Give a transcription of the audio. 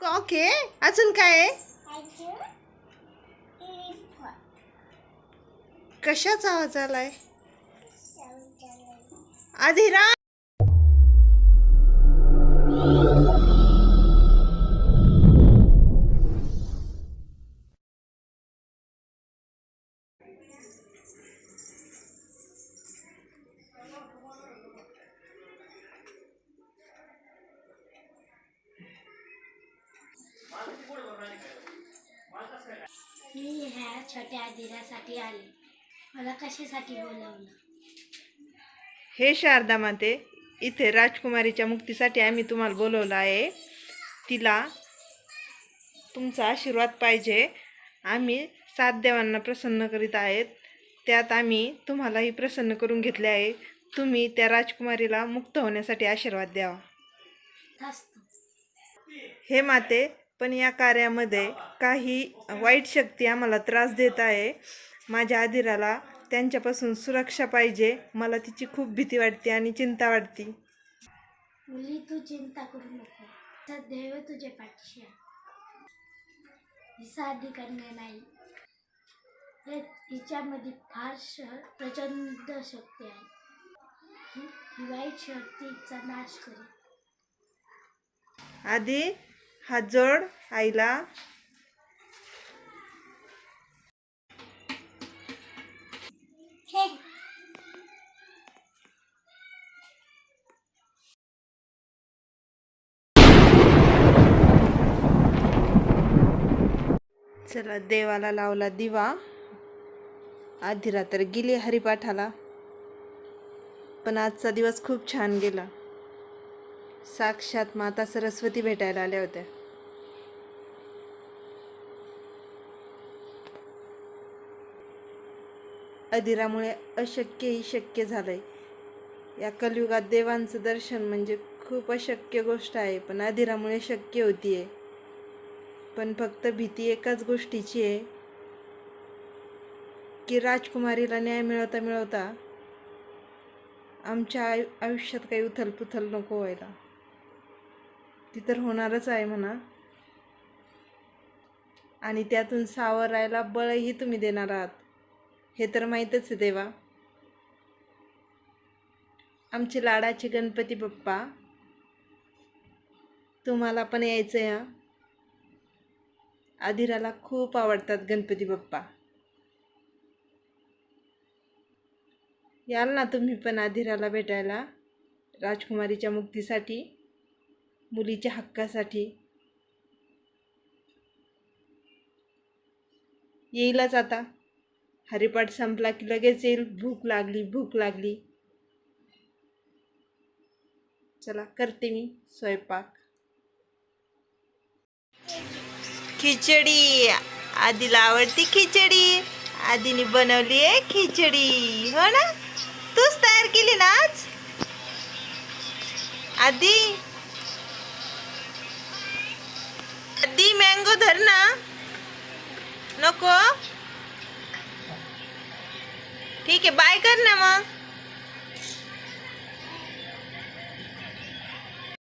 Okay, अजून काय आहे? कशाचा आवाज आलाय? आधिरा. मी ह्या छोट्या आदिरासाठी आले. मला कशासाठी बोलवलं? हे शारदा माते, इथे राजकुमारीच्या मुक्तीसाठी आम्ही तुम्हाला बोलवलं आहे. तिला तुमचा आशीर्वाद पाहिजे. आम्ही 7 देवांना प्रसन्न करीत आहेत. त्यात आम्ही तुम्हालाही प्रसन्न करून घेतले आहे. तुम्ही त्या राजकुमारीला मुक्त होण्यासाठी आशीर्वाद द्यावा. हे माते, पण या कार्यामध्ये काही वाईट शक्ती आम्हाला त्रास देत आहे. माझ्या आदिराला त्यांच्यापासून सुरक्षा पाहिजे. मला तिची खूप भीती वाटते आणि चिंता वाटते. मुली, तू चिंता करू नको. तर देव तुझ्या पाठीशी आहे. ही साधी कन्या नाही, हिच्यामध्ये फार प्रचंड शक्ती आहे. ही वाईट शक्तीचा नाश करेल. आधी हात जोड आईला. चला, देवाला लावला दिवा. आधिरा तर गेली हरिपाठाला, पण आजचा दिवस खूप छान गेला. साक्षात माता सरस्वती भेटायला आल्या होत्या. आधिरामुळे अशक्यही शक्य झालंय. या कलियुगात देवांचं दर्शन म्हणजे खूप अशक्य गोष्ट आहे, पण आधिरामुळे शक्य होतीये. पण फक्त भीती एकाच गोष्टीची आहे की राजकुमारीला न्याय मिळवता मिळवता आमच्या आयुष्यात काही उथलपुथल नको व्हायला. ती तर होणारच आहे म्हणा, आणि त्यातून सावरायला बळही तुम्ही देणार आहात, हे तर माहीतच आहे देवा. आमचे लाडाचे गणपती बाप्पा, तुम्हाला पण यायचं आहे. आधिराला खूप आवडतात गणपती बाप्पा. याल ना तुम्ही पण आधिराला भेटायला, राजकुमारीच्या मुक्तीसाठी, मुलीच्या हक्कासाठी. येईलच आता. हरिपाठ संपला की लगेच येईल. भूक लागली, भूक लागली. चला, करते मी स्वयंपाक. खिचडी. आधीला आवडती खिचडी. आधीने बनवली आहे खिचडी, हो ना? तूच तयार केली ना आज आधी? आधी मँगो धर ना. नको? ठीक आहे, बाय कर ना मग.